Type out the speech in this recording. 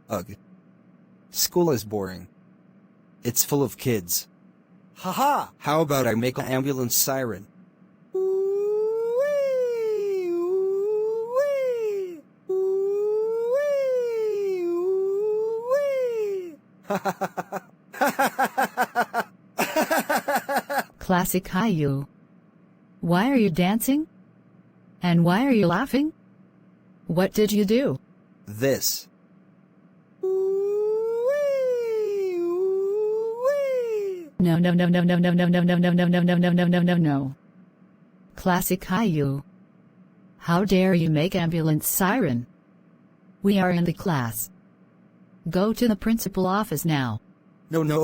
Ugh. School is boring. It's full of kids. Haha! How about I make an ambulance siren? Classic Caillou. Why are you dancing? And why are you laughing? What did you do? This. No, no, no, no, no, no, no, no, no, no, no, no, no, no, no, no, no, no. Classic Caillou. How dare you make ambulance siren? We are in the class. Go to the principal office now. No, no.